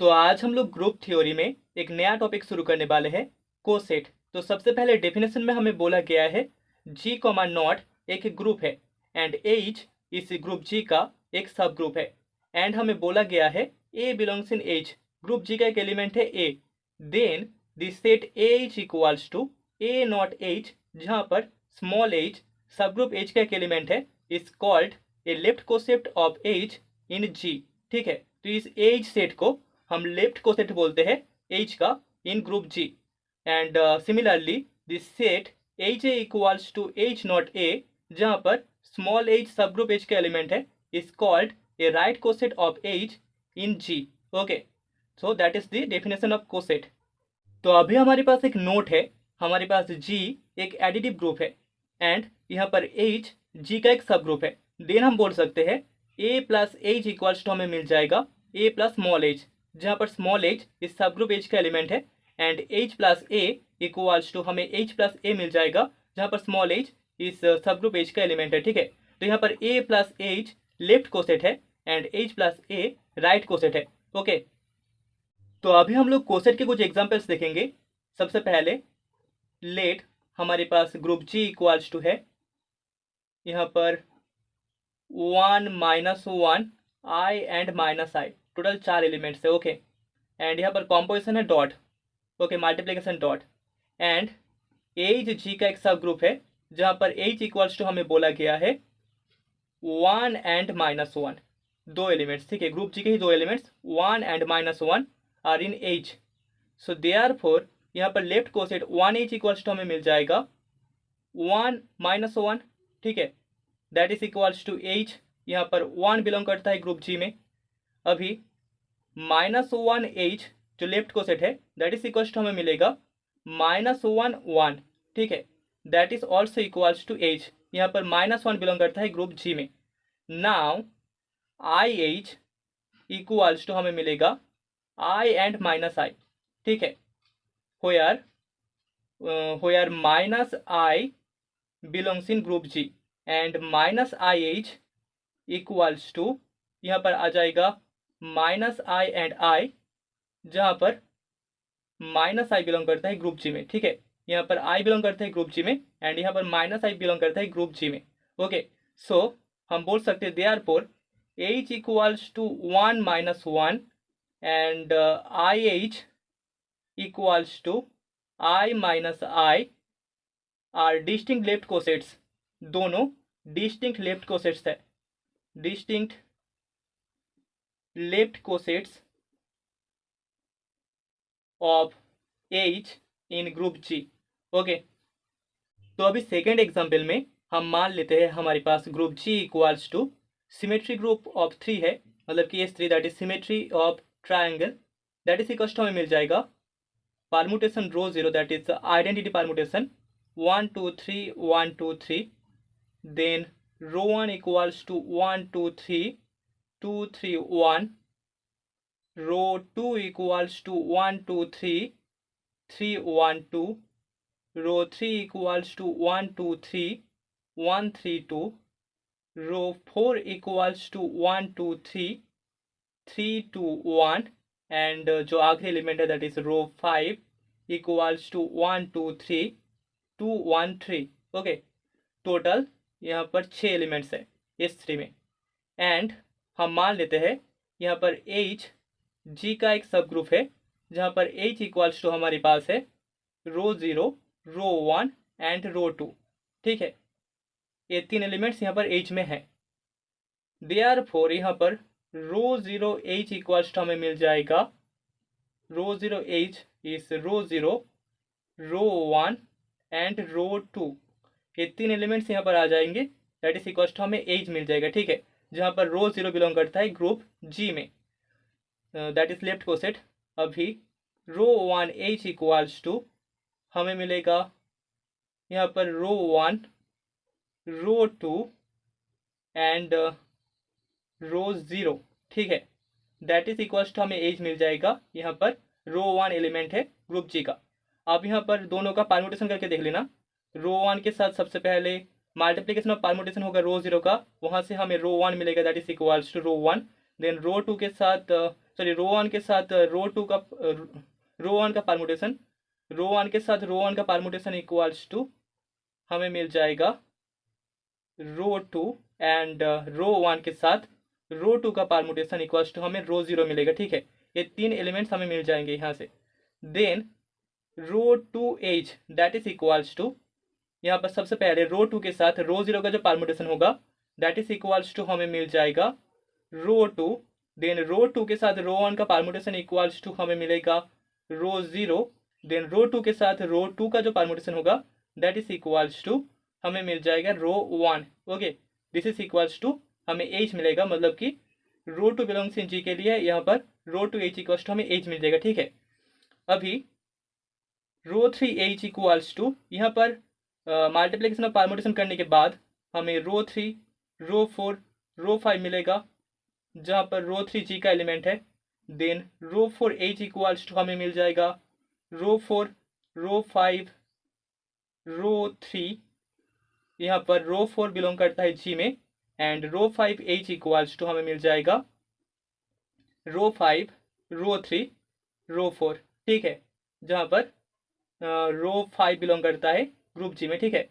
तो आज हम लोग ग्रुप थ्योरी में एक नया टॉपिक शुरू करने वाले हैं, कोसेट। तो सबसे पहले डेफिनेशन में हमें बोला गया है जी कॉमा नॉट एक ग्रुप है एंड एच इस ग्रुप जी का एक सब ग्रुप है। एंड हमें बोला गया है a belongs in H, group G का एक एलिमेंट है a. Then this set H equals to a not H, जहां पर small h sub group H का एक एलिमेंट है, is called a left coset of H in G. ठीक है, तो इस एच सेट को हम लेफ्ट कोसेट बोलते हैं एच का in group G. And similarly this set H a equals to H not a, जहां पर small h sub group H का एलिमेंट है, is called a right coset of H in G. Okay, so that is the definition of coset. तो अभी हमारे पास एक note है, हमारे पास जी एक एडिटिव ग्रुप है एंड यहाँ पर एच जी का एक सब ग्रुप है। देन हम बोल सकते हैं ए प्लस एच इक्वल्स टू हमें मिल जाएगा ए प्लस स्मॉल एच, जहाँ पर स्मॉल एच इस सब ग्रुप एच का एलिमेंट है and H plus A equals to हमें एच प्लस ए मिल जाएगा, जहाँ पर स्मॉल एच इस सब ग्रुप एच का एलिमेंट है। ठीक है, तो यहाँ पर ए प्लस एच लेफ्ट कोसेट है and H plus A right coset है। ओके, तो अभी हम लोग कोसेट के कुछ एग्जांपल्स देखेंगे। सबसे पहले लेट हमारे पास ग्रुप जी इक्वल्स टू है यहाँ पर 1 minus 1 I and minus I, total 4 elements है। ओके, एंड यहाँ पर कॉम्पोजिशन है dot, okay multiplication dot. And H G का एक सब ग्रुप है, जहाँ पर एच इक्वल्स टू हमें बोला गया है 1 एंड माइनस 1, दो एलिमेंट्स। ठीक है, ग्रुप जी के ही दो elements 1 and minus 1 are in H. So therefore यहाँ पर left coset 1h equals to हमें मिल जाएगा 1 माइनस 1। ठीक है, that is equals to H, यहाँ पर 1 बिलोंग करता है ग्रुप जी में। अभी माइनस 1h जो लेफ्ट कोसेट है, दैट इज इक्वल्स टू हमें मिलेगा माइनस 1 1। ठीक है, that is also equals to H, यहाँ पर माइनस 1 बिलोंग करता है ग्रुप जी में। Now I H equals to हमें मिलेगा आई एंड माइनस आई। ठीक है, where minus I belongs in group G and minus IH equals to यहाँ पर आ जाएगा माइनस आई एंड आई, जहाँ पर माइनस आई बिलोंग करता है ग्रुप जी में। ठीक है, यहाँ पर आई बिलोंग करता है ग्रुप जी में एंड यहाँ पर माइनस आई बिलोंग करता है ग्रुप जी में। ओके, सो हम बोल सकते हैं therefore H equals to 1 minus 1 and I H equals to I minus I are distinct left cosets. दोनों डिस्टिंक्ट लेफ्ट कोसेट्स है, distinct left cosets of H in group G. Okay, तो अभी second example में हम मान लेते हैं हमारे पास group G equals to symmetry group of 3 है, मतलब कि S3 that is symmetry of triangle, that is equals to हमें मिल जाएगा permutation rho 0, that is identity permutation 1 2 3 1 2 3। Then rho 1 equals to 1 2 3 2 3 1, rho 2 equals to 1 2 3 3 1 2, rho 3 equals to 1 2 3 1 3 2, rho 4 equals to 1 2 3 3 2 1 and जो आखिरी element है that is rho 5 equals to 1 2 3 2 1 3। Okay, total यहाँ पर 6 elements है S3 में। एंड हम मान लेते हैं यहाँ पर H G का एक सब ग्रुप है, जहाँ पर H इक्वल्स टू हमारे पास है रो 0 रो 1 एंड रो 2। ठीक है, ये 3 एलिमेंट्स यहाँ पर H में है। देयरफॉर यहाँ पर रो 0 H इक्वल्स टू हमें मिल जाएगा rho 0 H is rho 0 rho 1 and rho 2। ये 3 एलिमेंट्स यहाँ पर आ जाएंगे, दैट इज इक्वल्स टू हमें H मिल जाएगा। ठीक है, जहाँ पर रो 0 बिलोंग करता है ग्रुप G में, दैट इज लेफ्ट कोसेट। अभी रो 1 H इक्वल्स टू हमें मिलेगा यहाँ पर रो 1 रो 2 एंड रो 0। ठीक है, दैट इज इक्वल्स टू हमें H मिल जाएगा, यहाँ पर रो 1 एलिमेंट है ग्रुप G का। अब यहाँ पर दोनों का परमुटेशन करके देख लेना। रो 1 के साथ सबसे पहले मल्टीप्लिकेशन ऑफ परमुटेशन होगा रो 0 का, वहाँ से हमें रो 1 मिलेगा, that is equals to rho 1। Then rho 2 के साथ सॉरी रो वन के साथ रो वन का परमुटेशन, रो वन के साथ रो वन का परमुटेशन इक्वल्स टू हमें मिल जाएगा rho two, and rho one के साथ रो टू का परमुटेशन इक्वल्स टू हमें रो जीरो मिलेगा। ठीक है, ये तीन एलिमेंट्स हमें मिल जाएंगे यहाँ से। Then rho two H that is equals to, यहाँ पर सबसे पहले रो टू के साथ रो जीरो का जो परमुटेशन होगा दैट इज इक्वल्स टू हमें मिल जाएगा rho to. Then rho to के साथ रो वन का परमुटेशन इक्वल्स टू हमें मिलेगा रो जीरो। देन रो टू के साथ रो टू का जो परमुटेशन होगा दैट इज इक्वल्स टू हमें मिल जाएगा rho one. Okay, this is equals to हमें एच मिलेगा, मतलब कि रो टू बिलोंग्स इन जी के लिए यहाँ पर rho two H equals to हमें एच मिल जाएगा। ठीक है, अभी rho three H equals to यहाँ पर मल्टीप्लिकेशन और परमुटेशन करने के बाद हमें rho three, rho four, rho five मिलेगा, जहाँ पर रो थ्री जी का एलिमेंट है। Then rho four H equals to हमें मिल जाएगा rho four, rho five, rho three, यहाँ पर रो फोर बिलोंग करता है जी में, and row five H equals to हमें मिल जाएगा rho five, rho three, rho four. ठीक है, जहाँ पर रो फाइव बिलोंग करता है ग्रुप जी में। ठीक है,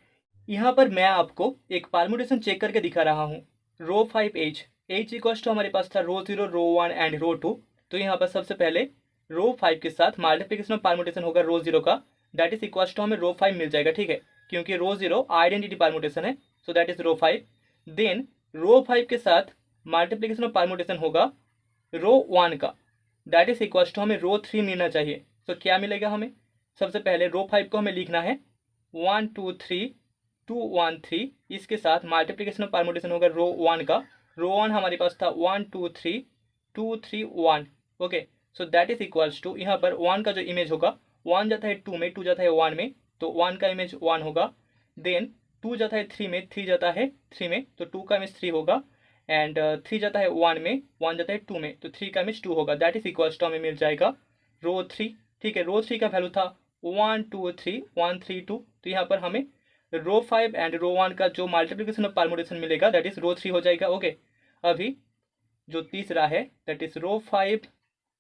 यहाँ पर मैं आपको एक परमुटेशन चेक करके दिखा रहा हूँ। Rho five H, H equals to हमारे पास था rho zero, rho one and rho two. तो यहाँ पर सबसे पहले रो फाइव के साथ मल्टीप्लिकेशन और परमुटेशन होगा रो जीरो का, दैट इज इक्वल्स टू हमें रो फाइव मिल जाएगा। ठीक है, क्योंकि रो जीरो आइडेंटिटी परमुटेशन है, so that is rho five. Then rho five के साथ मल्टीप्लिकेशन और परमुटेशन होगा रो वन का, दैट इज इक्वल्स टू हमें रो थ्री मिलना चाहिए। तो क्या मिलेगा हमें, सबसे पहले रो फाइव को हमें लिखना है 1 2 3 2 1 3, इसके साथ मल्टीप्लिकेशन और परमुटेशन होगा रो वन का। रो वन हमारे पास था 1 2 3 2 3 1। ओके, so that is equals to यहाँ पर वन का जो इमेज होगा, वन जाता है टू में, टू जाता है वन में, तो वन का इमेज वन होगा। देन टू जाता है थ्री में, थ्री जाता है थ्री में, तो टू का इमेज थ्री होगा। एंड थ्री जाता है वन में, वन जाता है टू में, तो थ्री का इमेज टू होगा। दैट इज इक्वल्स टू हमें मिल जाएगा रो थ्री। ठीक है, रो थ्री का वैल्यू था 1 2 3 1 3 2, तो यहाँ पर हमें रो फाइव एंड रो वन का जो मल्टीप्लिकेशन और परमुटेशन मिलेगा दैट इज रो थ्री हो जाएगा। ओके, अभी जो तीसरा है that is rho five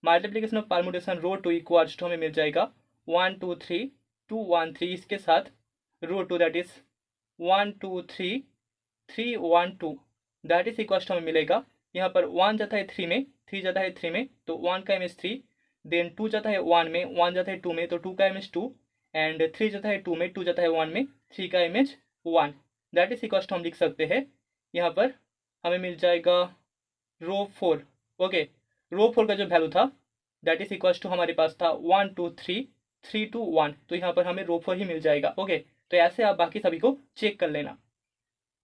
multiplication और permutation rho two equals to हमें मिल जाएगा 1 2 3 2 1 3, इसके साथ rho two that is 1 2 3 3 1 2, that is equals to हमें मिलेगा। यहाँ पर वन जाता है थ्री में, थ्री जाता है थ्री में, तो वन का इमेज थ्री। देन टू जाता है वन में, वन जाता है टू में, तो टू का इमेज टू। एंड थ्री जाता है टू में, टू जाता है वन में, थ्री का image one. That is equals to हम लिख सकते हैं यहाँ पर हमें मिल जाएगा rho four. Okay, rho four का जो वैल्यू था दैट इज इक्वल्स टू हमारे पास था 1 2 3 3 2 1, तो यहाँ पर हमें रो फोर ही मिल जाएगा। ओके, तो ऐसे आप बाकी सभी को चेक कर लेना।